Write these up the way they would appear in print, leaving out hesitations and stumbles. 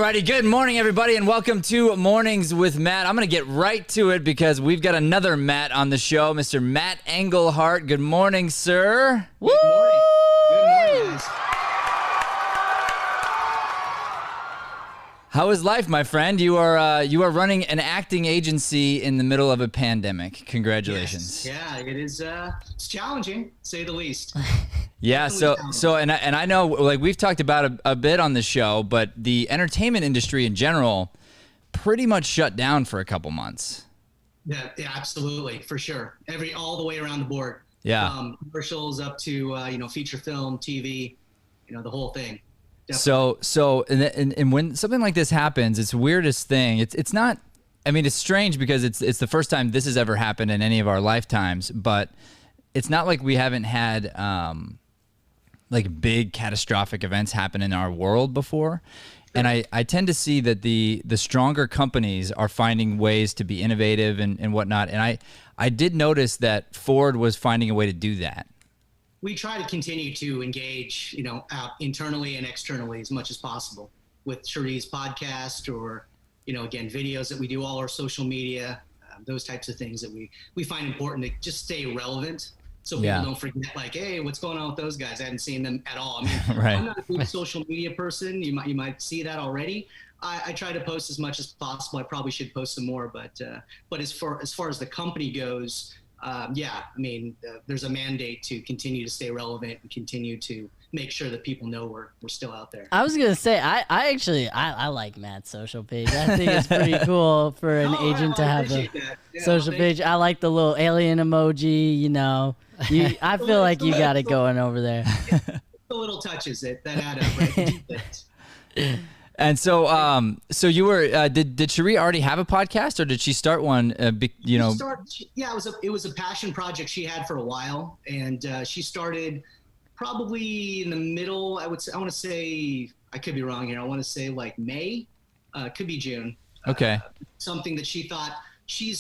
Alrighty, good morning, everybody, and welcome to Mornings with Matt. I'm going to get right to it because we've got another Matt on the show, Mr. Matt Englehart. Good morning, sir. Good morning. Good morning, guys. How is life, my friend? You are running an acting agency in the middle of a pandemic. Congratulations. Yes. Yeah, it is. It's challenging, to say the least. Yeah. So I know, like, we've talked about a bit on the show, but the entertainment industry in general pretty much shut down for a couple months. Yeah, absolutely, for sure. All the way around the board. Yeah. Commercials up to feature film, TV, the whole thing. Definitely. So and when something like this happens, it's the weirdest thing. It's not. I mean, it's strange because it's the first time this has ever happened in any of our lifetimes. But it's not like we haven't had like big catastrophic events happen in our world before. And I tend to see that the stronger companies are finding ways to be innovative and whatnot. And I did notice that Ford was finding a way to do that. We try to continue to engage, out internally and externally as much as possible with Cherie's podcast or, again, videos that we do, all our social media, those types of things that we find important to just stay relevant. So people don't forget, like, hey, what's going on with those guys? I haven't seen them at all. I mean, right. I'm not a big social media person. You might see that already. I try to post as much as possible. I probably should post some more, but as far as the company goes, there's a mandate to continue to stay relevant and continue to make sure that people know we're still out there. I was gonna say I like Matt's social page. I think it's pretty cool for an agent to have a social page. I like the little alien emoji. I feel like you got it going over there. The little touches that add up, right? And so you were. Did Cherie already have a podcast, or did she start one? It was a passion project she had for a while, and she started probably in the middle. I want to say, I could be wrong here. I want to say like May, could be June. Okay. Something that she thought she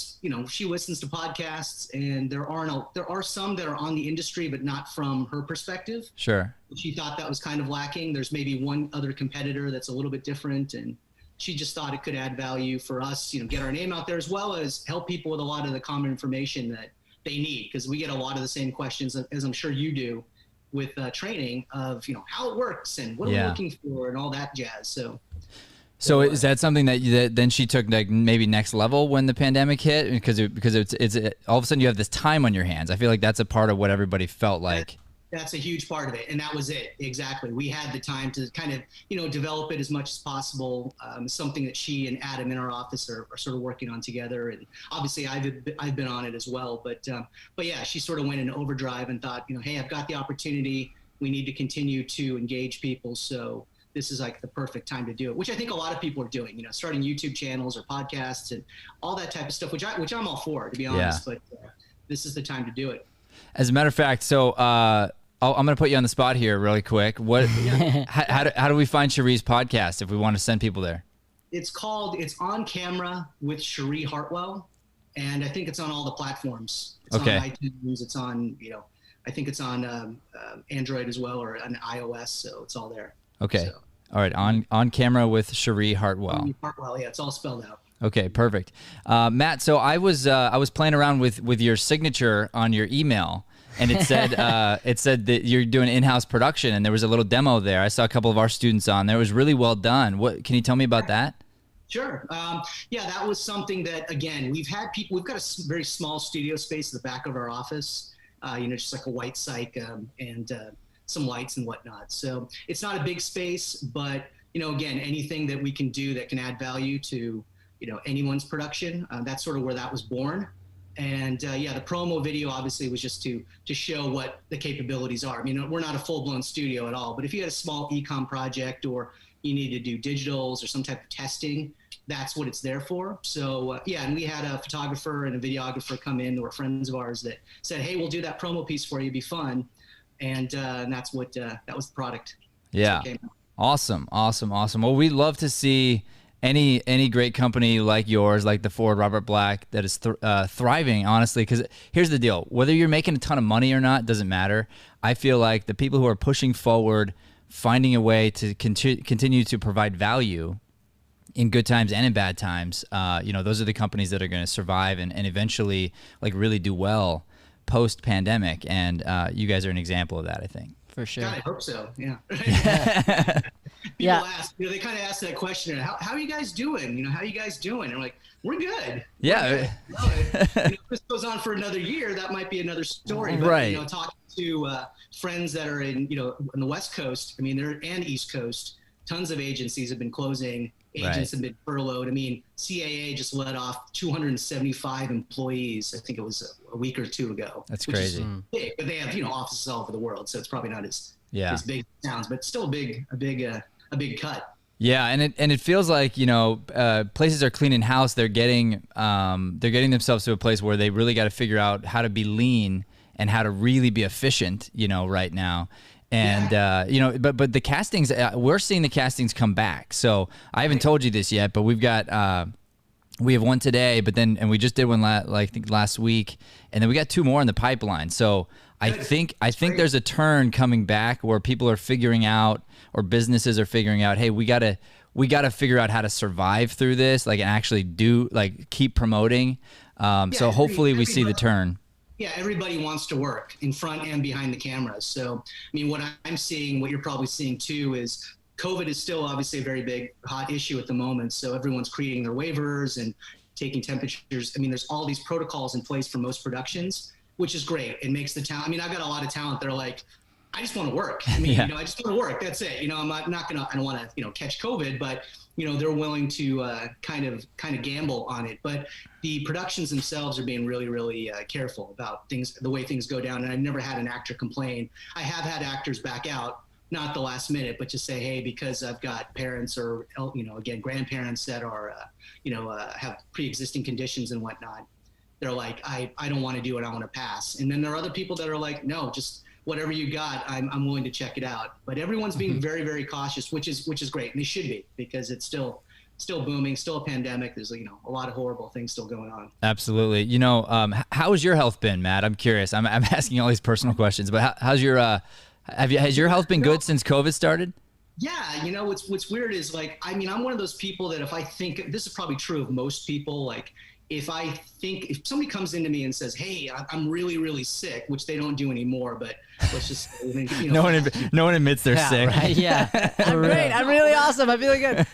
listens to podcasts, and there are some that are on the industry, but not from her perspective. Sure. She thought that was kind of lacking. There's maybe one other competitor that's a little bit different, and she just thought it could add value for us, get our name out there, as well as help people with a lot of the common information that they need, because we get a lot of the same questions, as I'm sure you do, with training of how it works and what are we looking for and all that jazz. So is that something that then she took, like, maybe next level when the pandemic hit, because it's all of a sudden you have this time on your hands? I feel like that's a part of what everybody felt like. That's a huge part of it, and that was it. Exactly. We had the time to kind of develop it as much as possible. Something that she and Adam in our office are sort of working on together, and obviously I've been on it as well. But yeah, she sort of went into overdrive and thought, hey, I've got the opportunity. We need to continue to engage people, so this is like the perfect time to do it, which I think a lot of people are doing, starting YouTube channels or podcasts and all that type of stuff, which I'm all for, to be honest, but this is the time to do it. As a matter of fact, so I'm going to put you on the spot here really quick. How do we find Cherie's podcast if we want to send people there? It's On Camera with Cherie Hartwell, and I think it's on all the platforms. It's on iTunes, it's on, I think it's on Android as well, or on iOS, so it's all there. Okay. So, all right. On Camera with Cherie Hartwell. Hartwell, yeah, it's all spelled out. Okay, perfect. Matt, so I was playing around with your signature on your email, and it said that you're doing in-house production, and there was a little demo there. I saw a couple of our students on there. It was really well done. What can you tell me about that? Sure. That was something that, again, we've got a very small studio space at the back of our office, just like a white cyc and some lights and whatnot. So it's not a big space, but, again, anything that we can do that can add value to, anyone's production, that's sort of where that was born. And the promo video obviously was just to show what the capabilities are. I mean, we're not a full-blown studio at all, but if you had a small e-com project or you need to do digitals or some type of testing, that's what it's there for. So and we had a photographer and a videographer come in, who were friends of ours, that said, hey, we'll do that promo piece for you, it'd be fun. And that's what that was the product. Yeah. Awesome. Well, we love to see any great company like yours, like the Ford Robert Black, that is thriving, honestly, because here's the deal. Whether you're making a ton of money or not doesn't matter. I feel like the people who are pushing forward, finding a way to continue to provide value, in good times and in bad times, you know, those are the companies that are going to survive and eventually like really do well post pandemic. And you guys are an example of that, I think. For sure. God, I hope so. Yeah. Yeah. People ask, you know, they kind of ask that question, how are you guys doing? You know, how are you guys doing? And I'm like, we're good. Yeah. We're good. You know, if this goes on for another year, that might be another story. But, Right. you know, talking to friends that are in, you know, on the West Coast, I mean, and East Coast, tons of agencies have been closing. Agents have been furloughed. I mean, CAA just let off 275 employees. I think it was a week or two ago. That's crazy. Big, but they have, you know, offices all over the world, so it's probably not as big as it sounds, but still a big cut. Yeah, and it feels like, you know, places are cleaning house. They're getting themselves to a place where they really got to figure out how to be lean and how to really be efficient, you know, right now. And, you know, but the castings, we're seeing the castings come back. So I haven't told you this yet, but we have one today, and we just did one I think last week, and then we got 2 more in the pipeline. So I think there's a turn coming back where people are figuring out, or businesses are figuring out, hey, we gotta figure out how to survive through this, like, and actually keep promoting. So hopefully we see the turn. Yeah, everybody wants to work in front and behind the cameras. So, I mean, what I'm seeing, what you're probably seeing too, is COVID is still obviously a very big, hot issue at the moment. So everyone's creating their waivers and taking temperatures. I mean, there's all these protocols in place for most productions, which is great. It makes the talent. I mean, I've got a lot of talent that are like, I just want to work. I mean, you know, I just want to work. That's it. You know, I don't want to, you know, catch COVID, but, you know, they're willing to kind of gamble on it. But the productions themselves are being really, really careful about things, the way things go down. And I've never had an actor complain. I have had actors back out, not the last minute, but just say, hey, because I've got parents or, you know, again, grandparents that are, you know, have pre-existing conditions and whatnot. They're like, I don't want to do it. I want to pass. And then there are other people that are like, no, just whatever you got, I'm willing to check it out. But everyone's being very, very cautious, which is great. And they should be, because it's still booming, still a pandemic. There's, you know, a lot of horrible things still going on. Absolutely. You know, how has your health been, Matt? I'm curious. I'm asking all these personal questions, but how's your has your health been good since COVID started? Yeah, you know, what's weird is, like, I mean, I'm one of those people that if I think, this is probably true of most people, like, if somebody comes into me and says, hey, I'm really, really sick, which they don't do anymore, but let's just, you know, no one admits they're sick. Right? Yeah. I'm great. I'm really awesome. I'm feeling good.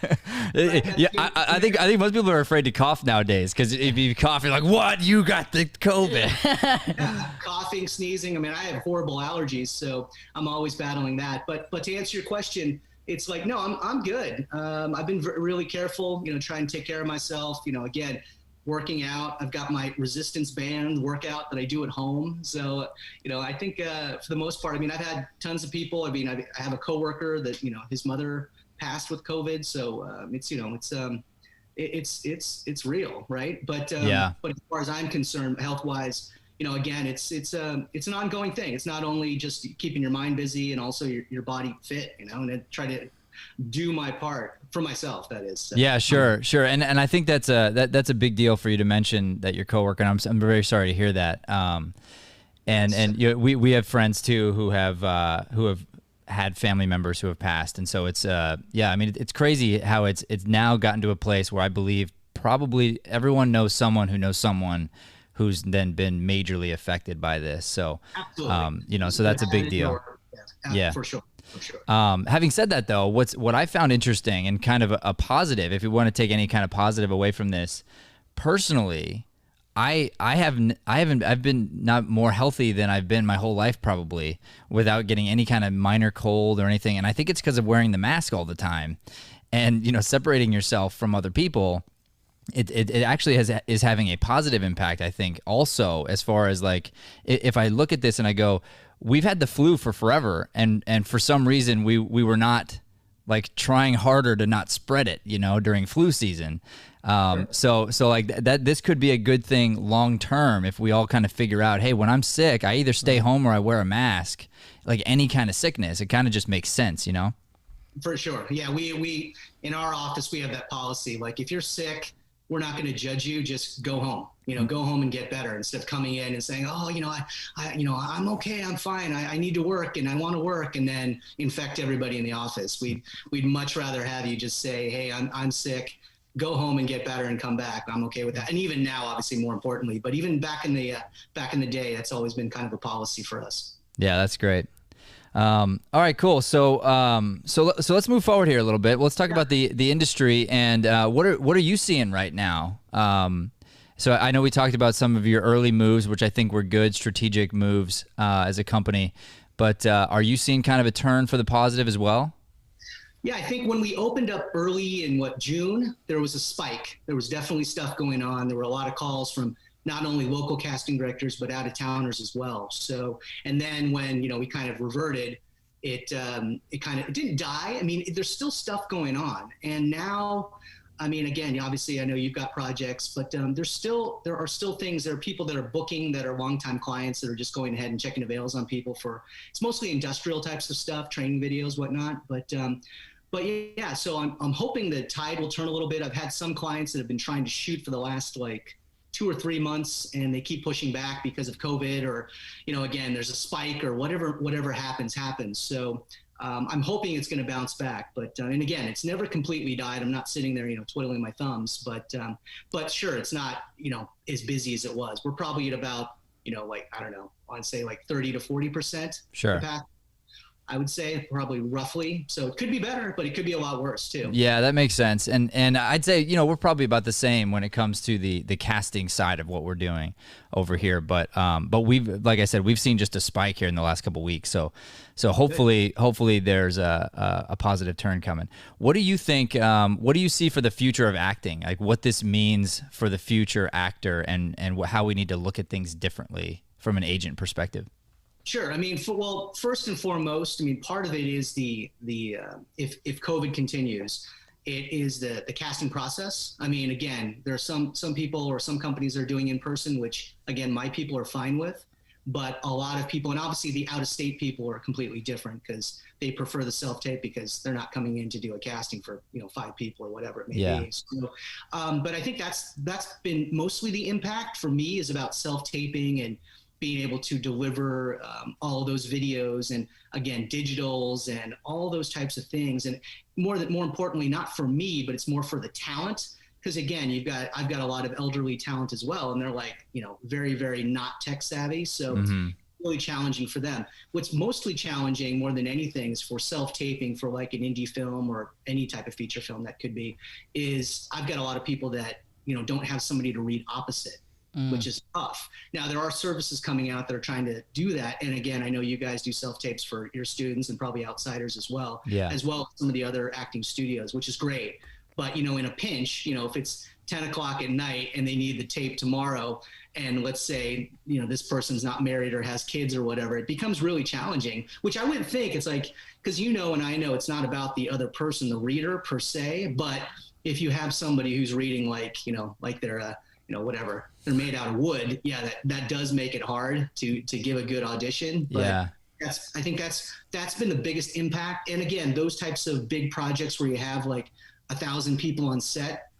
Yeah, I think most people are afraid to cough nowadays, because if you cough, you're like, what? You got the COVID. Yeah, coughing, sneezing. I mean, I have horrible allergies, so I'm always battling that. But to answer your question, it's like, no, I'm good. I've been really careful, you know, trying to take care of myself. You know, again, working out. I've got my resistance band workout that I do at home. So, you know, I think for the most part, I mean, I've had tons of people. I mean, I have a coworker that, you know, his mother passed with COVID. So it's, you know, it's real, right? But but as far as I'm concerned, health-wise, you know, again, it's an ongoing thing. It's not only just keeping your mind busy and also your body fit, you know, and then try to do my part for myself, that is. So. Yeah, sure. And I think that's a big deal for you to mention that your coworker, and I'm very sorry to hear that. And you know, we have friends too who have had family members who have passed, and so it's I mean, it's crazy how it's now gotten to a place where I believe probably everyone knows someone who knows someone who's then been majorly affected by this. So you know, so that's a big deal. Yeah, for sure. For sure. Having said that, though, what I found interesting and kind of a positive, if you want to take any kind of positive away from this, personally, I've been not more healthy than I've been my whole life, probably, without getting any kind of minor cold or anything. And I think it's because of wearing the mask all the time, and, you know, separating yourself from other people. It actually is having a positive impact, I think, also, as far as, like, if I look at this and I go, we've had the flu for forever, and for some reason we were not, like, trying harder to not spread it, you know, during flu season. So like that this could be a good thing long term if we all kind of figure out, hey, when I'm sick, I either stay home or I wear a mask. Like any kind of sickness, it kind of just makes sense, you know? For sure. Yeah, we in our office we have that policy. Like, if you're sick, we're not going to judge you. Just go home. You know, go home and get better, instead of coming in and saying, oh, you know, I'm okay, I'm fine, I need to work and I want to work, and then infect everybody in the office. We'd much rather have you just say, hey, I'm sick. go home and get better and come back. I'm okay with that. And even now, obviously more importantly, but even back in the day, that's always been kind of a policy for us. Yeah, that's great. All right, cool. So let's move forward here a little bit. Let's talk about the industry and what are you seeing right now? So I know we talked about some of your early moves, which I think were good strategic moves as a company, but are you seeing kind of a turn for the positive as well? Yeah, I think when we opened up early in June, there was a spike. There was definitely stuff going on. There were a lot of calls from not only local casting directors, but out of towners as well. So, and then when, we kind of reverted, it didn't die. I mean, there's still stuff going on. And now, I mean, again, obviously I know you've got projects, but there are still things. There are people that are booking that are longtime clients that are just going ahead and checking avails on people it's mostly industrial types of stuff, training videos, whatnot. But yeah, so I'm hoping the tide will turn a little bit. I've had some clients that have been trying to shoot for the last 2 or 3 months, and they keep pushing back because of COVID, or again, there's a spike or whatever happens. So I'm hoping it's going to bounce back. But and again, it's never completely died. I'm not sitting there twiddling my thumbs. But sure, it's not as busy as it was. We're probably at about I don't know, I'd say 30 to 40% sure. capacity. I would say probably roughly. So it could be better, but it could be a lot worse too. Yeah, that makes sense. And I'd say, we're probably about the same when it comes to the casting side of what we're doing over here. But we've, like I said, we've seen just a spike here in the last couple of weeks. So hopefully there's a positive turn coming. What do you think, what do you see for the future of acting? Like what this means for the future actor and how we need to look at things differently from an agent perspective? Sure. I mean, first and foremost, I mean, part of it is if COVID continues, it is the casting process. I mean, again, there are some people or some companies that are doing in person, which again, my people are fine with, but a lot of people, and obviously the out-of-state people are completely different because they prefer the self-tape because they're not coming in to do a casting for 5 people or whatever it may be. So, but I think that's been mostly the impact for me is about self-taping and being able to deliver all of those videos and again digitals and all those types of things, and more importantly, not for me, but it's more for the talent, because again, I've got a lot of elderly talent as well, and they're very, very not tech savvy, so really challenging for them. What's mostly challenging more than anything is for self-taping for an indie film or any type of feature film that could be, is I've got a lot of people that don't have somebody to read opposite, which is tough. Now, there are services coming out that are trying to do that. And again, I know you guys do self-tapes for your students and probably outsiders as well, as well as some of the other acting studios, which is great. But, in a pinch, if it's 10 o'clock at night and they need the tape tomorrow, and let's say, this person's not married or has kids or whatever, it becomes really challenging, which I wouldn't think. It's because and I know it's not about the other person, the reader per se, but if you have somebody who's reading they're whatever, they're made out of wood. Yeah, that does make it hard to give a good audition. But yeah, I think that's been the biggest impact. And again, those types of big projects where you have 1,000 people on set,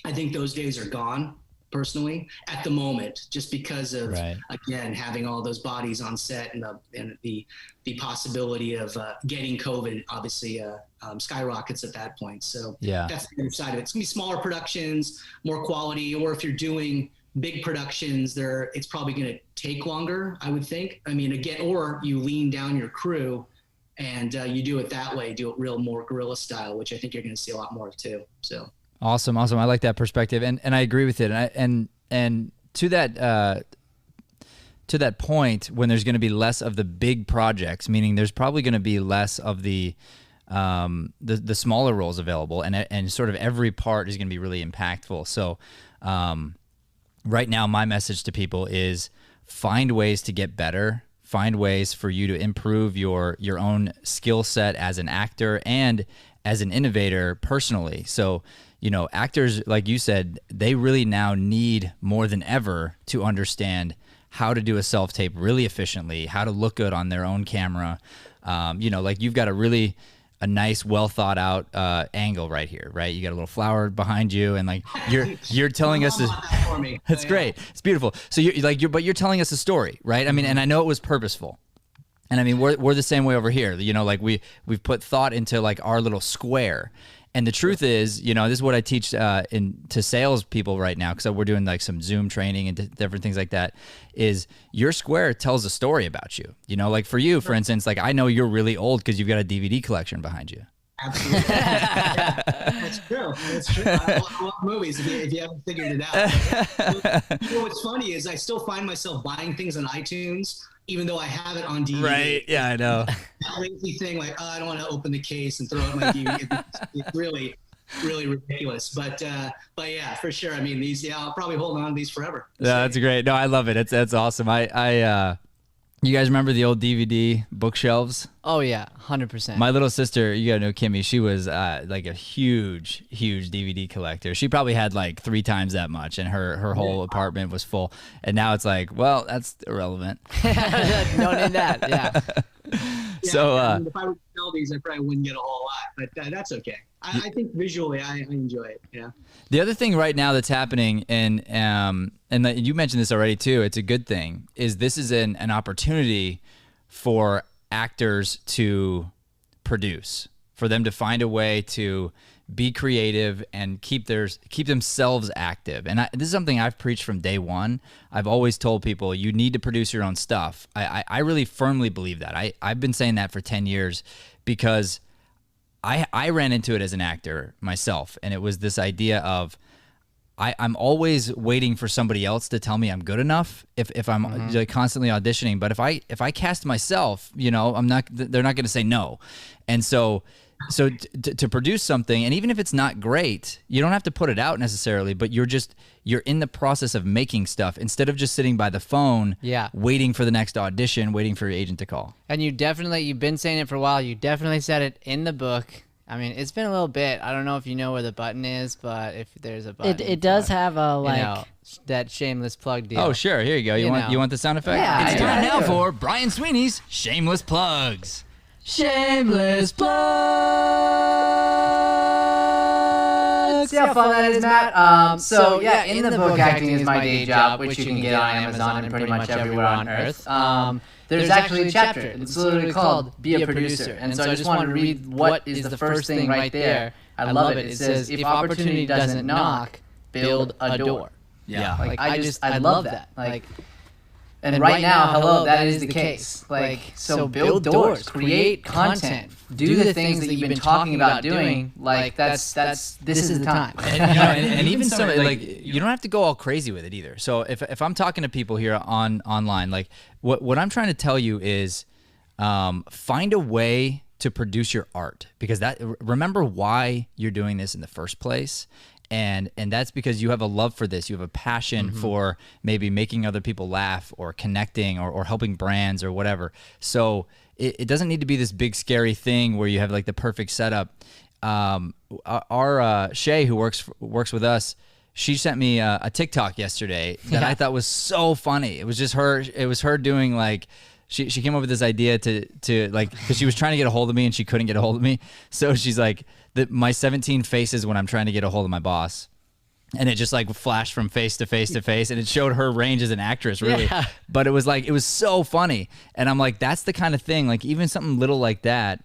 I think those days are gone personally at the moment, just because of again having all those bodies on set and the possibility of getting COVID obviously skyrockets at that point. So that's the other side of it. It's gonna be smaller productions, more quality, or if you're doing big productions, it's probably gonna take longer, I would think. I mean, again, or you lean down your crew and you do it that way, do it real more guerrilla style, which I think you're gonna see a lot more of too. So. Awesome. I like that perspective, and I agree with it. And to that point, when there's going to be less of the big projects, meaning there's probably going to be less of the smaller roles available, and sort of every part is going to be really impactful. So, right now, my message to people is find ways to get better. Find ways for you to improve your own skill set as an actor and as an innovator personally. So, actors, like you said, they really now need more than ever to understand how to do a self-tape really efficiently, how to look good on their own camera. You've got a nice, well thought out angle right here, right? You got a little flower behind you, and you're telling us this. That's great. It's beautiful. So but you're telling us a story, right? I mean, and I know it was purposeful. And I mean, we're the same way over here. We've put thought into our little square, And the truth is, you know, this is what I teach to sales people right now, because we're doing like some Zoom training and different things like that, is your square tells a story about you. You know, like for you, for instance, like I know you're really old because you've got a DVD collection behind you. Absolutely. Yeah, that's true. That's true. I love movies if you haven't figured it out. You know what's funny is I still find myself buying things on iTunes, even though I have it on DVD. Right. Yeah, I know. That lazy thing, like, oh, I don't want to open the case and throw out my DVD. It's really, really ridiculous. But yeah, for sure. I mean, I'll probably hold on to these forever. Yeah, that's great. No, I love it. That's awesome. You guys remember the old DVD bookshelves? Oh yeah, 100%. My little sister, you gotta know Kimmy, she was like a huge DVD collector. She probably had like 3 times that much, and her whole apartment was full. And now it's like, well, that's irrelevant. Don't need that. Yeah. So I mean, if I were to sell these, I probably wouldn't get a whole lot, but that's okay. I think visually, I enjoy it. Yeah. The other thing right now that's happening, and you mentioned this already too, it's a good thing, is this is an opportunity for actors to produce, for them to find a way to be creative and keep themselves active. And this is something I've preached from day one. I've always told people you need to produce your own stuff. I really firmly believe that. I've been saying that for 10 years because I ran into it as an actor myself, and it was this idea of I'm always waiting for somebody else to tell me I'm good enough if I'm like constantly auditioning. But if I cast myself, you know, they're not going to say no. And so to produce something, and even if it's not great, you don't have to put it out necessarily, but you're in the process of making stuff instead of just sitting by the phone, waiting for the next audition, waiting for your agent to call. And you've been saying it for a while. You definitely said it in the book. I mean, it's been a little bit. I don't know if you know where the button is, but if there's a button, it does have a like, you know, that shameless plug deal. Oh, sure. Here you go. You want the sound effect? Yeah, it's time now for Brian Sweeney's Shameless Plugs. Shameless plugs. See how fun that is, Matt? So yeah, in the book, acting is my day job, which you can get on Amazon and pretty much everywhere on Earth. There's actually a chapter. It's literally called "Be a Producer," and so I just wanted to read what is the first thing right there. I love it. It says, "If opportunity doesn't knock, build a door." Yeah. Like I love that. Like. And right now, hello, that is the case. Like, so build doors, create content, do the things that you've been talking about doing. Like, this is the time. And even some, like, you don't have to go all crazy with it either. So if I'm talking to people here online, like, what I'm trying to tell you is find a way to produce your art, because remember why you're doing this in the first place. And that's because you have a love for this. You have a passion for maybe making other people laugh or connecting or helping brands or whatever. So it doesn't need to be this big scary thing where you have like the perfect setup. Our Shay, who works with us, she sent me a TikTok yesterday that I thought was so funny. It was just her. It was her doing like. She came up with this idea to like, because she was trying to get a hold of me and she couldn't get a hold of me. So she's like, my 17 faces when I'm trying to get a hold of my boss. And it just like flashed from face to face to face, and it showed her range as an actress, really. Yeah. But it was like, it was so funny. And I'm like, that's the kind of thing, like even something little like that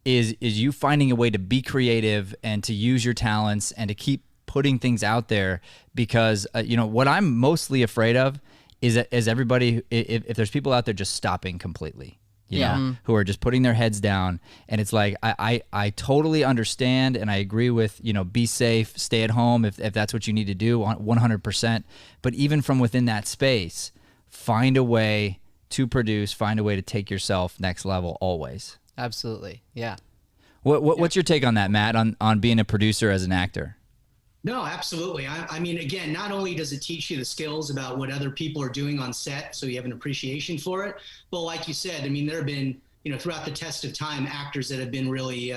is you finding a way to be creative and to use your talents and to keep putting things out there. Because, you know, what I'm mostly afraid of is everybody, if there's people out there just stopping completely, you know, who are just putting their heads down. And it's like, I totally understand and I agree with, you know, be safe, stay at home if that's what you need to do, 100%. But even from within that space, find a way to produce, find a way to take yourself next level always. Absolutely. Yeah. What's your take on that, Matt, on being a producer as an actor? No, absolutely. I mean, again, not only does it teach you the skills about what other people are doing on set, so you have an appreciation for it, but like you said, I mean, there have been, you know, throughout the test of time, actors that have been really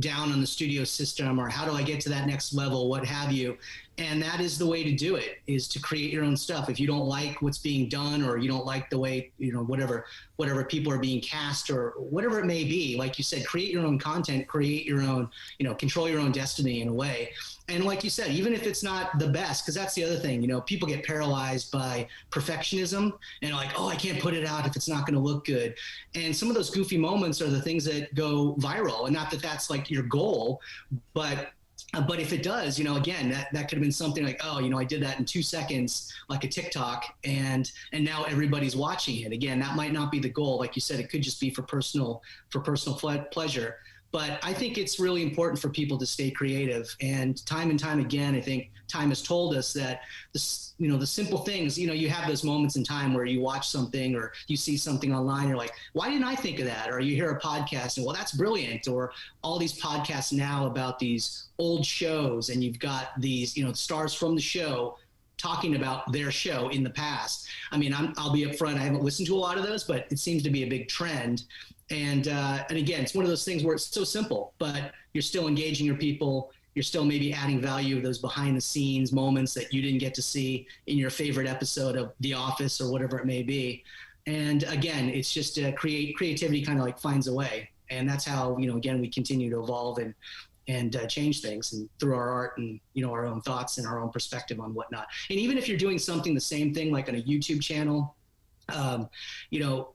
down on the studio system, or how do I get to that next level, what have you. And that is the way to do it, is to create your own stuff. If you don't like what's being done, or you don't like the way, whatever people are being cast, or whatever it may be, like you said, create your own content, create your own, control your own destiny in a way. And like you said, even if it's not the best, because that's the other thing, people get paralyzed by perfectionism and like, oh, I can't put it out if it's not going to look good. And some of those goofy moments are the things that go viral. And not that that's like your goal, but if it does, again, that could have been something like, oh, I did that in 2 seconds, like a TikTok, and now everybody's watching it. Again, that might not be the goal. Like you said, it could just be for personal pleasure. But I think it's really important for people to stay creative. And time again, I think time has told us that the simple things, you have those moments in time where you watch something or you see something online, you're like, why didn't I think of that? Or you hear a podcast and, well, that's brilliant. Or all these podcasts now about these old shows, and you've got these, stars from the show talking about their show in the past. I mean, I'll be upfront, I haven't listened to a lot of those, but it seems to be a big trend. And again, it's one of those things where it's so simple, but you're still engaging your people. You're still maybe adding value of those behind the scenes moments that you didn't get to see in your favorite episode of The Office or whatever it may be. And again, it's just creativity kind of like finds a way. And that's how, again, we continue to evolve and change things, and through our art and, our own thoughts and our own perspective on whatnot. And even if you're doing something, the same thing, like on a YouTube channel,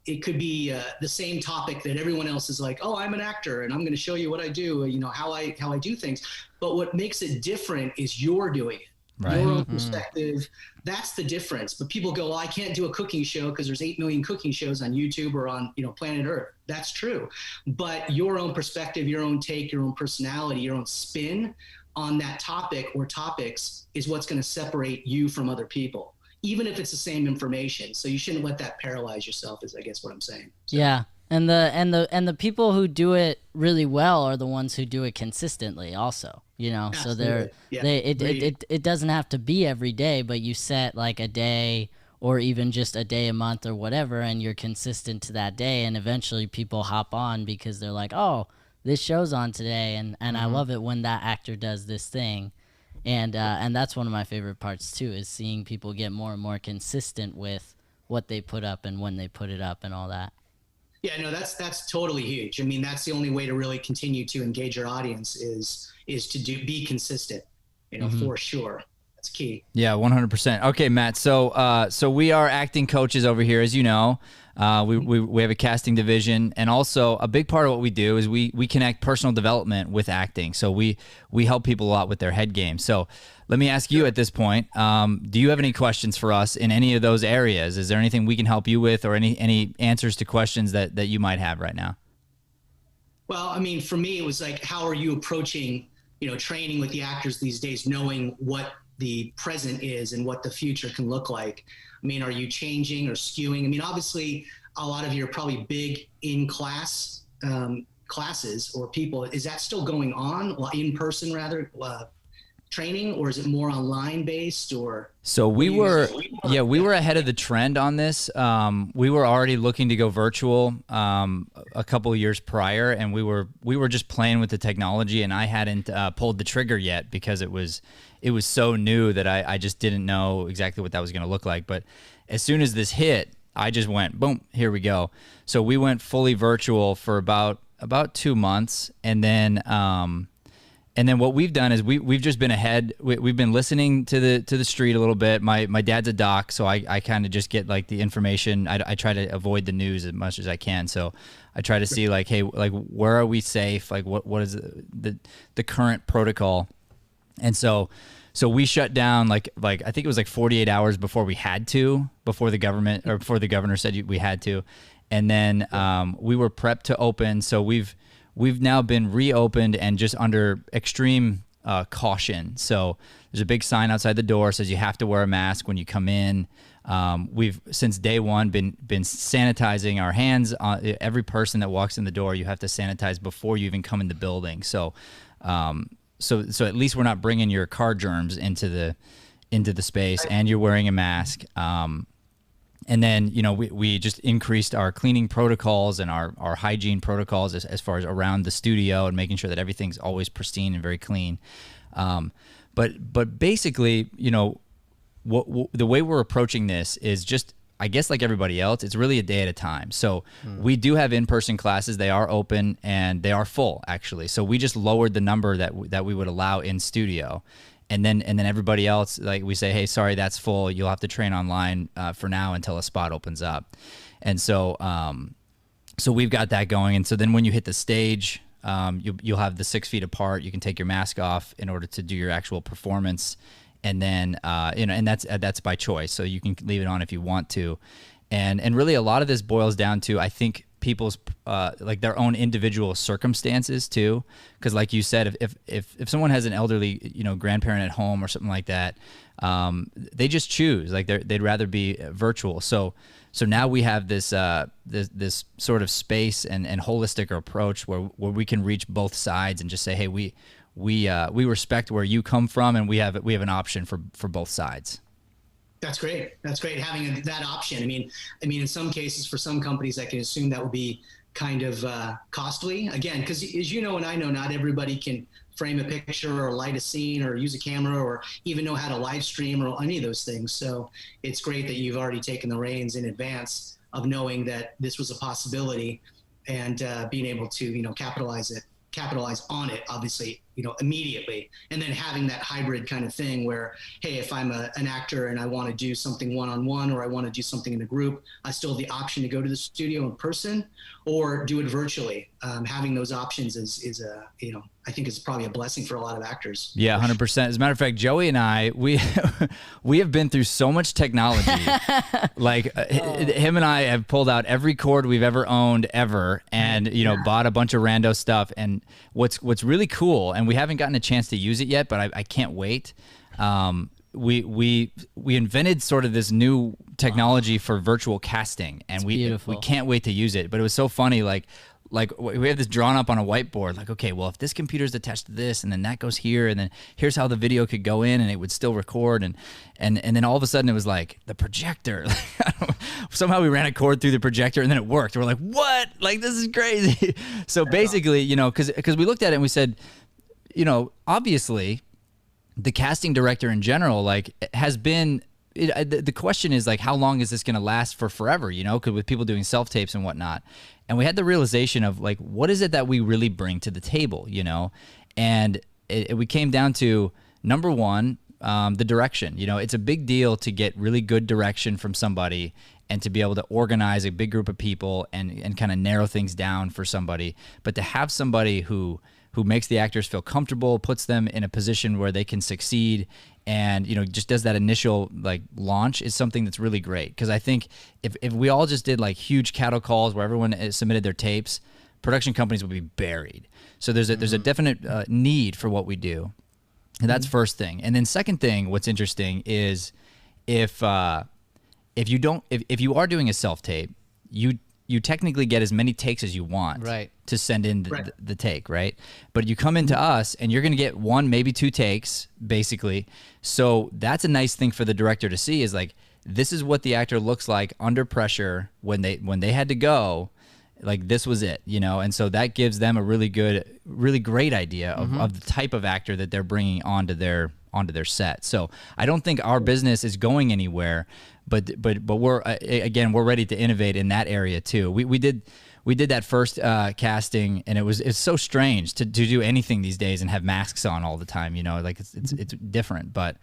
it could be the same topic that everyone else is like, oh, I'm an actor and I'm going to show you what I do, how I do things. But what makes it different is you're doing it. Right. Your own perspective. That's the difference. But people go, well, I can't do a cooking show because there's 8 million cooking shows on YouTube or on, planet Earth. That's true. But your own perspective, your own take, your own personality, your own spin on that topic or topics is what's going to separate you from other people, even if it's the same information. So you shouldn't let that paralyze yourself, is I guess what I'm saying. So. Yeah. And the people who do it really well are the ones who do it consistently also, Absolutely. So it doesn't have to be every day, but you set like a day or even just a day a month or whatever, and you're consistent to that day, and eventually people hop on because they're like, oh, this show's on today, and I love it when that actor does this thing. And that's one of my favorite parts too, is seeing people get more and more consistent with what they put up and when they put it up and all that. Yeah, no, that's totally huge. I mean, that's the only way to really continue to engage your audience is to be consistent, for sure. That's key. Yeah, 100%. Okay, Matt. So we are acting coaches over here, as you know. We have a casting division, and also a big part of what we do is we connect personal development with acting. So we help people a lot with their head game. So let me ask you at this point, do you have any questions for us in any of those areas? Is there anything we can help you with, or any answers to questions that you might have right now? Well, I mean, for me, it was like, how are you approaching, training with the actors these days, knowing what the present is and what the future can look like? I mean, are you changing or skewing? I mean, obviously, a lot of you are probably big in class classes or people. Is that still going on, in person rather, training, or is it more online based? Or so we were ahead of the trend on this. We were already looking to go virtual a couple of years prior, and we were just playing with the technology, and I hadn't pulled the trigger yet because it was so new that I just didn't know exactly what that was going to look like. But as soon as this hit, I just went, boom, here we go. So we went fully virtual for about 2 months, and then what we've done is we've just been ahead. We've been listening to the street a little bit. My dad's a doc, so I kind of just get like the information. I try to avoid the news as much as I can. So I try to see like, hey, like where are we safe? Like what is the current protocol? And so we shut down like I think it was like 48 hours before the governor said we had to, and then we were prepped to open. So we've now been reopened, and just under extreme caution. So there's a big sign outside the door says you have to wear a mask when you come in. We've since day one been sanitizing our hands. Every person that walks in the door, you have to sanitize before you even come in the building. So So at least we're not bringing your car germs into the space, and you're wearing a mask. And then, we just increased our cleaning protocols and our hygiene protocols as far as around the studio, and making sure that everything's always pristine and very clean. But basically, you know, the way we're approaching this is just, I guess, like everybody else, it's really a day at a time. So we do have in-person classes. They are open and they are full, actually. So we just lowered the number that we would allow in studio. And then everybody else, like, we say, hey, sorry, that's full. You'll have to train online for now until a spot opens up. And so so we've got that going. And so then when you hit the stage, you'll have the 6 feet apart. You can take your mask off in order to do your actual performance. And then, you know, and that's by choice. So you can leave it on if you want to. And really a lot of this boils down to, I think, people's like their own individual circumstances too. Because like you said, if someone has an elderly, you know, grandparent at home or something like that, they just choose, like they'd rather be virtual. So now we have this this sort of space and holistic approach where we can reach both sides and just say, hey, we respect where you come from, and we have an option for both sides. That's great. That's great, having that option. I mean, in some cases, for some companies, I can assume that would be kind of costly. Again, because as you know and I know, not everybody can frame a picture or light a scene or use a camera or even know how to live stream or any of those things. So it's great that you've already taken the reins in advance of knowing that this was a possibility and being able to, you know, capitalize on it, obviously, you know, immediately. And then having that hybrid kind of thing where, hey, if I'm an actor and I want to do something one-on-one or I want to do something in a group, I still have the option to go to the studio in person or do it virtually. Having those options is you know, I think is probably a blessing for a lot of actors. Yeah, 100%. As a matter of fact, Joey and I, we have been through so much technology. Like him and I have pulled out every cord we've ever owned ever, and you know, bought a bunch of rando stuff. And what's really cool, and we haven't gotten a chance to use it yet, but I can't wait. We invented sort of this new technology for virtual casting, and we can't wait to use it. But it was so funny, like we have this drawn up on a whiteboard, like, okay, well, if this computer's attached to this and then that goes here and then here's how the video could go in and it would still record, and then all of a sudden it was like the projector, somehow we ran a cord through the projector and then it worked. We're like, what? Like, this is crazy. So basically, you know, because we looked at it and we said, you know, obviously the casting director in general, like, has been, the question is, like, how long is this going to last for forever, you know, because with people doing self-tapes and whatnot. And we had the realization of, like, what is it that we really bring to the table, you know? And we came down to, number one, the direction. You know, it's a big deal to get really good direction from somebody and to be able to organize a big group of people and kind of narrow things down for somebody. But to have somebody who makes the actors feel comfortable, puts them in a position where they can succeed, and, you know, just does that initial, like, launch is something that's really great. Because I think if we all just did, like, huge cattle calls where everyone submitted their tapes, production companies would be buried. So there's a definite need for what we do. And that's first thing. And then second thing, what's interesting is if you are doing a self-tape, you technically get as many takes as you want, right, to send in the take, right? But you come into us and you're going to get one, maybe two takes, basically. So that's a nice thing for the director to see, is like, this is what the actor looks like under pressure when they had to go. Like, this was it, you know? And so that gives them a really great idea of the type of actor that they're bringing onto their set. So I don't think our business is going anywhere, but we're we're ready to innovate in that area too. We did that first casting, and it's so strange to do anything these days and have masks on all the time, you know, like it's different, but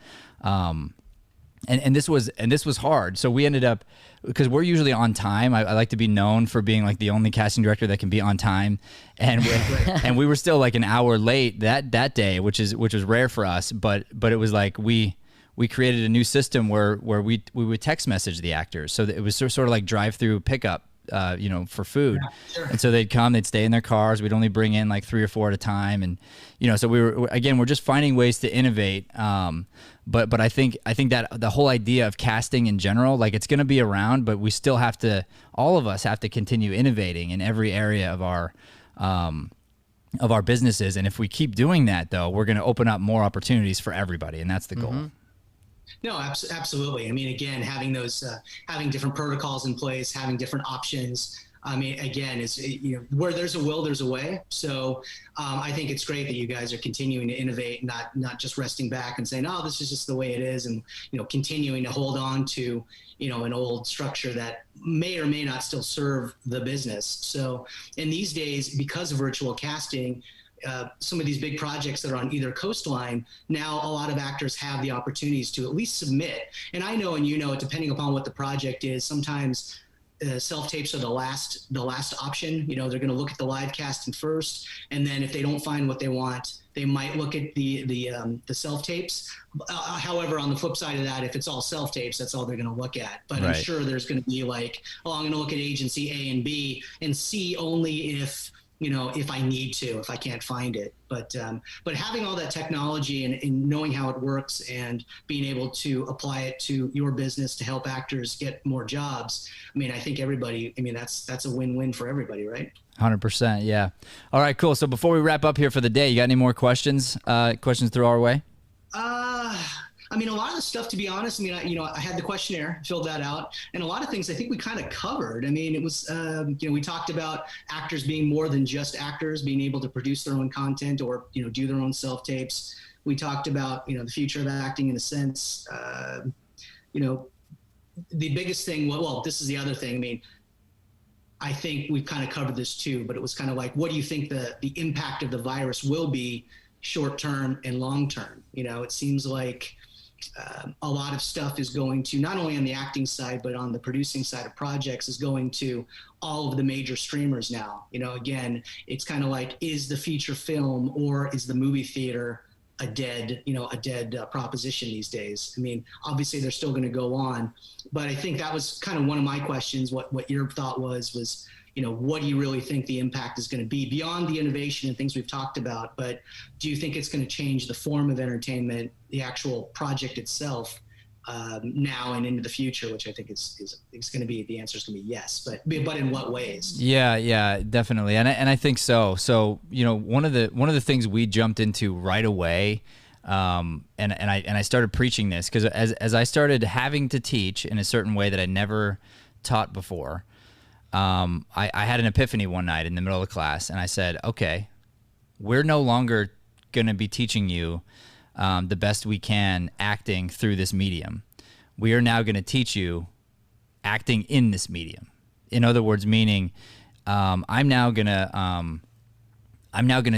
and this was hard. So we ended up, because we're usually on time. I like to be known for being like the only casting director that can be on time, and we were still like an hour late that day, which was rare for us. But it was like we created a new system where we would text message the actors, so that it was sort of like drive-through pickup, you know, for food. Yeah, sure. And so they'd come, they'd stay in their cars. We'd only bring in like 3 or 4 at a time, and you know, so we're just finding ways to innovate. But I think that the whole idea of casting in general, like, it's going to be around, but we still have to, all of us have to continue innovating in every area of our businesses. And if we keep doing that, though, we're going to open up more opportunities for everybody, and that's the goal. No, absolutely. I mean, again, having those, having different protocols in place, having different options, I mean, again, where there's a will, there's a way. So I think it's great that you guys are continuing to innovate, not just resting back and saying, oh, this is just the way it is. And, continuing to hold on to, an old structure that may or may not still serve the business. So in these days, because of virtual casting, some of these big projects that are on either coastline, now a lot of actors have the opportunities to at least submit. And I know, and depending upon what the project is, sometimes self-tapes are the last option. They're going to look at the live casting first, and then if they don't find what they want, they might look at the self-tapes. However, on the flip side of that, if it's all self-tapes, that's all they're going to look at. But right. I'm sure there's going to be like, I'm going to look at agency A and B and C only if I need to, if I can't find it. But having all that technology and knowing how it works and being able to apply it to your business to help actors get more jobs, I mean, I think that's a win-win for everybody, right? 100%, yeah. All right, cool. So before we wrap up here for the day, you got any more questions? Questions throw our way? I mean, a lot of the stuff, to be honest, I had the questionnaire, filled that out, and a lot of things I think we kind of covered. I mean, it was, we talked about actors being more than just actors, being able to produce their own content or, do their own self-tapes. We talked about, the future of acting in a sense. The biggest thing, well, this is the other thing. I mean, I think we've kind of covered this too, but it was kind of like, what do you think the impact of the virus will be short-term and long-term? It seems like a lot of stuff is going to, not only on the acting side, but on the producing side of projects, is going to all of the major streamers now. Again, it's kind of like, is the feature film or is the movie theater a dead proposition these days? I mean, obviously they're still going to go on, but I think that was kind of one of my questions. What your thought was, what do you really think the impact is going to be beyond the innovation and things we've talked about? But do you think it's going to change the form of entertainment, the actual project itself, now and into the future? Which I think is going to be, the answer is going to be yes, but in what ways? Yeah, definitely, and I think so. So one of the things we jumped into right away, and I started preaching this because as I started having to teach in a certain way that I never taught before. I had an epiphany one night in the middle of the class, and I said, okay, we're no longer going to be teaching you the best we can acting through this medium. We are now going to teach you acting in this medium. In other words, meaning I'm now going to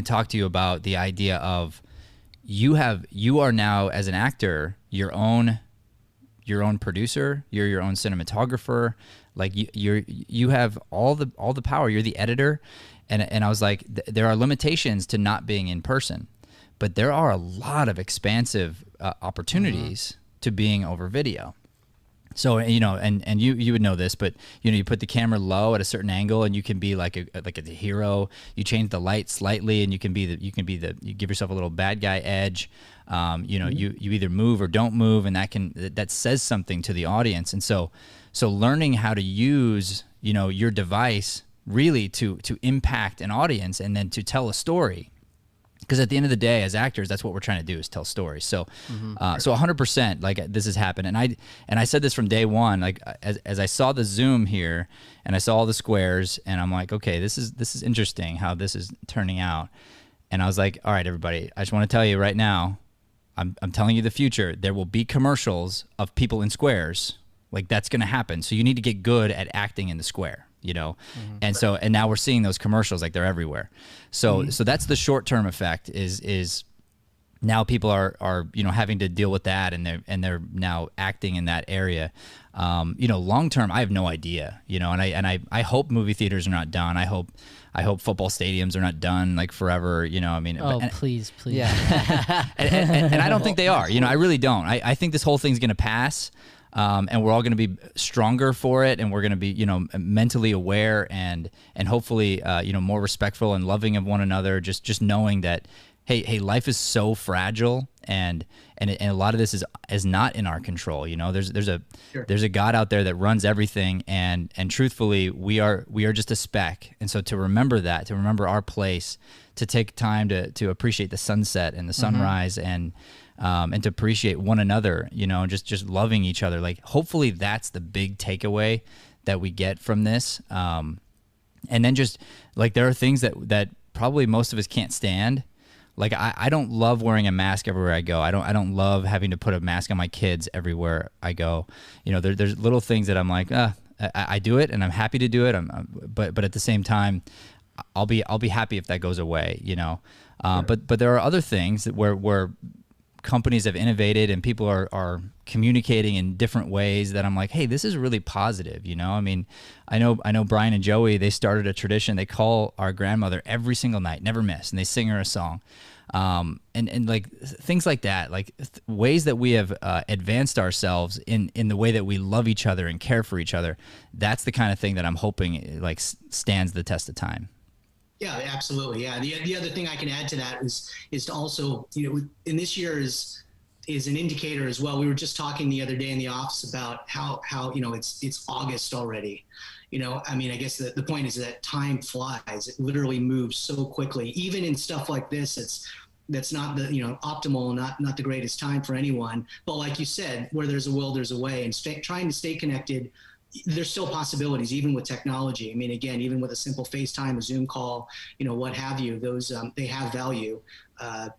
talk to you about the idea of you are now, as an actor, your own producer, you're your own cinematographer. Like you have all the power. You're the editor, and I was like, there are limitations to not being in person, but there are a lot of expansive opportunities to being over video. So and you would know this, but you put the camera low at a certain angle, and you can be like a hero. You change the light slightly, and you give yourself a little bad guy edge. You either move or don't move, and that says something to the audience. And so learning how to use your device really to impact an audience and then to tell a story. Because at the end of the day, as actors, that's what we're trying to do, is tell stories. So, so 100%, like, this has happened, and I said this from day one. Like, as I saw the Zoom here, and I saw all the squares, and I'm like, okay, this is interesting how this is turning out. And I was like, all right, everybody, I just want to tell you right now, I'm telling you the future. There will be commercials of people in squares. Like, that's going to happen. So you need to get good at acting in the square. And now we're seeing those commercials, like, they're everywhere. So that's the short-term effect is now people are having to deal with that, and they're now acting in that area. Long-term, I have no idea, and I hope movie theaters are not done. I hope football stadiums are not done, like, forever, Please. Yeah. and I don't think they are, I really don't. I think this whole thing's going to pass. And we're all going to be stronger for it, and we're going to be, mentally aware and hopefully, more respectful and loving of one another. Just knowing that, hey, life is so fragile, and a lot of this is not in our control. There's a God out there that runs everything, and truthfully, we are just a speck. And so to remember that, to remember our place, to take time to appreciate the sunset and the sunrise, and to appreciate one another, just loving each other. Like, hopefully that's the big takeaway that we get from this. And then just like there are things that probably most of us can't stand. Like I don't love wearing a mask everywhere I go. I don't love having to put a mask on my kids everywhere I go. You know, there's little things that I'm like, I do it and I'm happy to do it. But at the same time, I'll be happy if that goes away. You know, but there are other things where companies have innovated and people are communicating in different ways that I'm like, hey, this is really positive. You know, I mean, I know Brian and Joey, they started a tradition. They call our grandmother every single night, never miss, and they sing her a song. And like things like that, like ways that we have advanced ourselves in the way that we love each other and care for each other. That's the kind of thing that I'm hoping like stands the test of time. Yeah, absolutely. Yeah. The other thing I can add to that is to also, you know, in this year is an indicator as well. We were just talking the other day in the office about how, you know, it's August already. You know, I mean, I guess the point is that time flies. It literally moves so quickly. Even in stuff like this, that's not the, you know, optimal, not the greatest time for anyone. But like you said, where there's a will, there's a way. And trying to stay connected, there's still possibilities, even with technology. I mean, again, even with a simple FaceTime, a Zoom call, you know, what have you, those they have value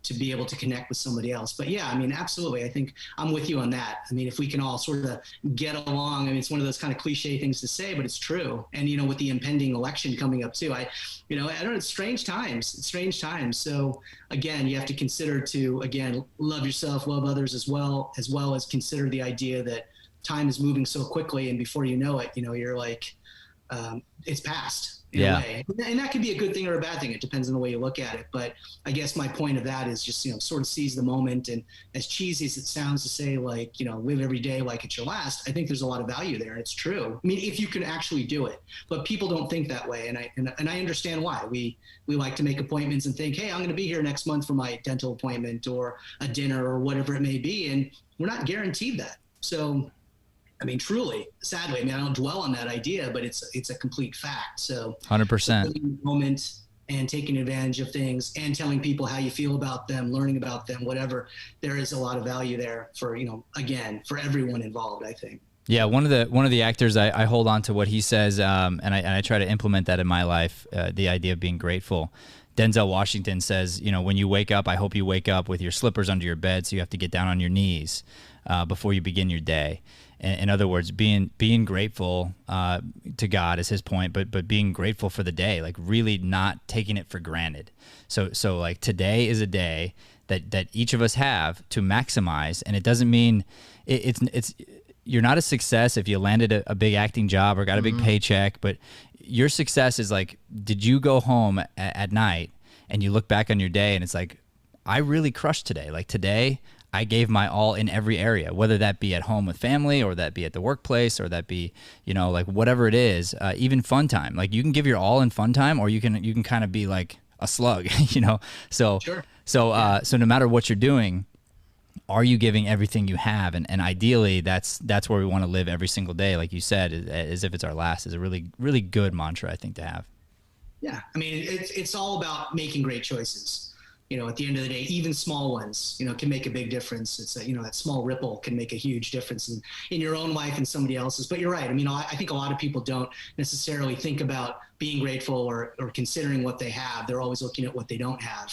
to be able to connect with somebody else. But yeah, I mean, absolutely. I think I'm with you on that. I mean, if we can all sort of get along, I mean, it's one of those kind of cliche things to say, but it's true. And, you know, with the impending election coming up too, I don't know, it's strange times. So again, you have to consider to, again, love yourself, love others as well as consider the idea that time is moving so quickly, and before you know it, you know, you're like, it's past in a way. And that could be a good thing or a bad thing. It depends on the way you look at it. But I guess my point of that is just, you know, sort of seize the moment. And as cheesy as it sounds to say, like, you know, live every day like it's your last, I think there's a lot of value there. It's true. I mean, if you can actually do it, but people don't think that way. And I understand why. We like to make appointments and think, hey, I'm going to be here next month for my dental appointment or a dinner or whatever it may be. And we're not guaranteed that. So, I mean, truly, sadly, I mean, I don't dwell on that idea, but it's a complete fact. So 100%. Moment and taking advantage of things and telling people how you feel about them, learning about them, whatever, there is a lot of value there for, you know, again, for everyone involved, I think. Yeah, one of the actors, I hold on to what he says, and I try to implement that in my life, the idea of being grateful. Denzel Washington says, you know, when you wake up, I hope you wake up with your slippers under your bed, so you have to get down on your knees before you begin your day. In other words, being grateful to God is his point, but being grateful for the day, like really not taking it for granted. So like today is a day that each of us have to maximize, and it doesn't mean it's you're not a success if you landed a big acting job or got a big paycheck, but your success is like, did you go home at night and you look back on your day and it's like, I really crushed today. Like today, I gave my all in every area, whether that be at home with family or that be at the workplace or that be, you know, like whatever it is, even fun time. Like you can give your all in fun time, or you can kind of be like a slug, you know? So, sure. So no matter what you're doing, are you giving everything you have? And ideally that's where we want to live every single day. Like you said, as if it's our last, is a really, really good mantra, I think, to have. Yeah. I mean, it's all about making great choices. You know, at the end of the day, even small ones, you know, can make a big difference. It's you know, that small ripple can make a huge difference in your own life and somebody else's. But you're right. I mean, I think a lot of people don't necessarily think about being grateful or considering what they have. They're always looking at what they don't have.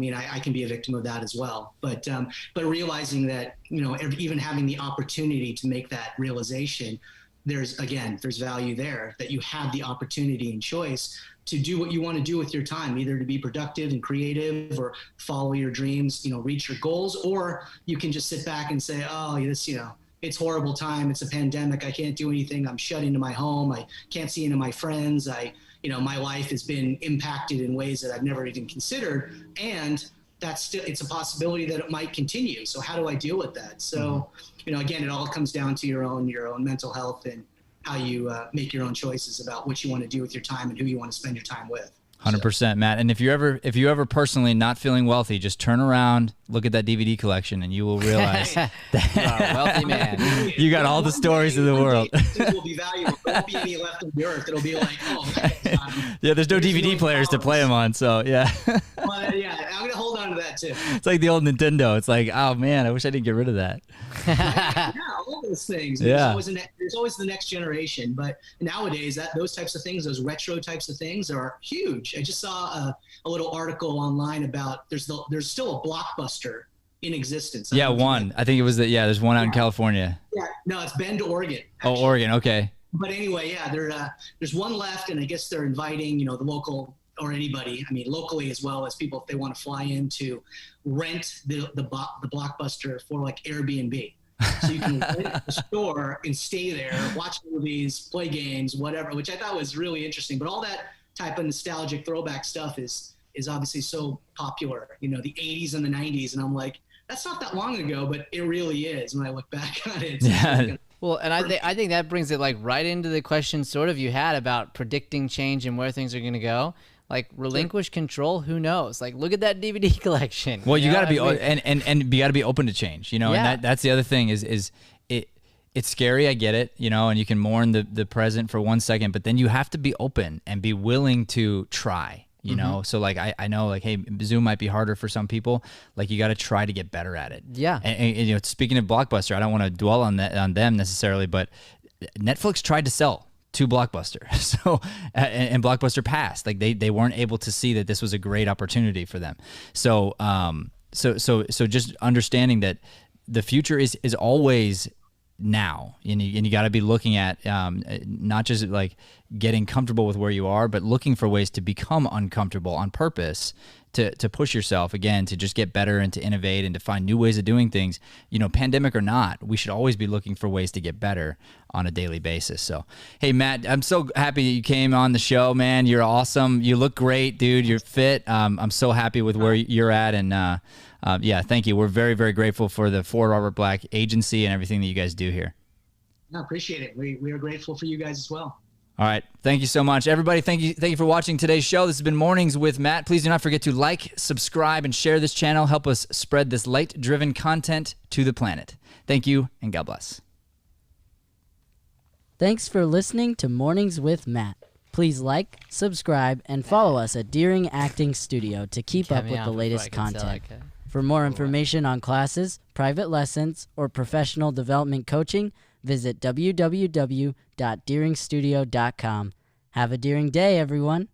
You know, I can be a victim of that as well. But realizing that, you know, even having the opportunity to make that realization, there's value there, that you have the opportunity and choice to do what you want to do with your time, either to be productive and creative or follow your dreams, you know, reach your goals, or you can just sit back and say, oh, this, you know, it's horrible time. It's a pandemic. I can't do anything. I'm shut into my home. I can't see into my friends. You know, my life has been impacted in ways that I've never even considered. And that's still, it's a possibility that it might continue. So how do I deal with that? So, you know, again, it all comes down to your own mental health and how you make your own choices about what you want to do with your time and who you want to spend your time with. 100%, Matt. And if you ever personally not feeling wealthy, just turn around, look at that DVD collection, and you will realize that wealthy man. You got all the stories in the world. It will be valuable. There won't be any left on the earth. It'll be like, oh, yeah, there's no DVD players to play them on, so yeah. But yeah, I'm gonna hold on to that too. It's like the old Nintendo. It's like, oh man, I wish I didn't get rid of that. Yeah, all those things. Yeah. There's always the next generation. But nowadays, those types of things, those retro types of things, are huge. I just saw a little article online about there's still a Blockbuster in existence. Yeah, one. I think it was there's one out in California. Yeah, no, it's Bend, Oregon. Actually. Oh, Oregon. Okay. But anyway, yeah, there's one left, and I guess they're inviting, the local or anybody, I mean, locally as well as people, if they want to fly in, to rent the Blockbuster for like Airbnb. So you can rent the store and stay there, watch movies, play games, whatever, which I thought was really interesting. But all that type of nostalgic throwback stuff is obviously so popular, the 80s and the 90s. And I'm like, that's not that long ago, but it really is when I look back on it. Yeah. Well, and I think that brings it like right into the question sort of you had about predicting change and where things are going to go. Like, relinquish control, who knows? Like, look at that DVD collection. Well, you got to be and you got to be open to change, and that's the other thing is it's scary, I get it, and you can mourn the present for 1 second, but then you have to be open and be willing to try. So like I know, like, hey, Zoom might be harder for some people. Like, you got to try to get better at it. Yeah. And speaking of Blockbuster, I don't want to dwell on them necessarily, but Netflix tried to sell to Blockbuster, so and Blockbuster passed. Like they weren't able to see that this was a great opportunity for them. So so just understanding that the future is always now, and you got to be looking at not just like getting comfortable with where you are, but looking for ways to become uncomfortable on purpose, to push yourself again, to just get better and to innovate and to find new ways of doing things. Pandemic or not, we should always be looking for ways to get better on a daily basis. So, hey, Matt, I'm so happy that you came on the show, man. You're awesome. You look great, dude. You're fit. I'm so happy with where you're at, and yeah, thank you. We're very, very grateful for the Ford Robert Black agency and everything that you guys do here. I appreciate it. We are grateful for you guys as well. All right. Thank you so much. Everybody, thank you for watching today's show. This has been Mornings with Matt. Please do not forget to like, subscribe, and share this channel. Help us spread this light-driven content to the planet. Thank you, and God bless. Thanks for listening to Mornings with Matt. Please like, subscribe, and follow us at Deering Acting Studio to keep up with the latest content. For more information on classes, private lessons, or professional development coaching, visit www.deeringstudio.com. Have a Deering day, everyone.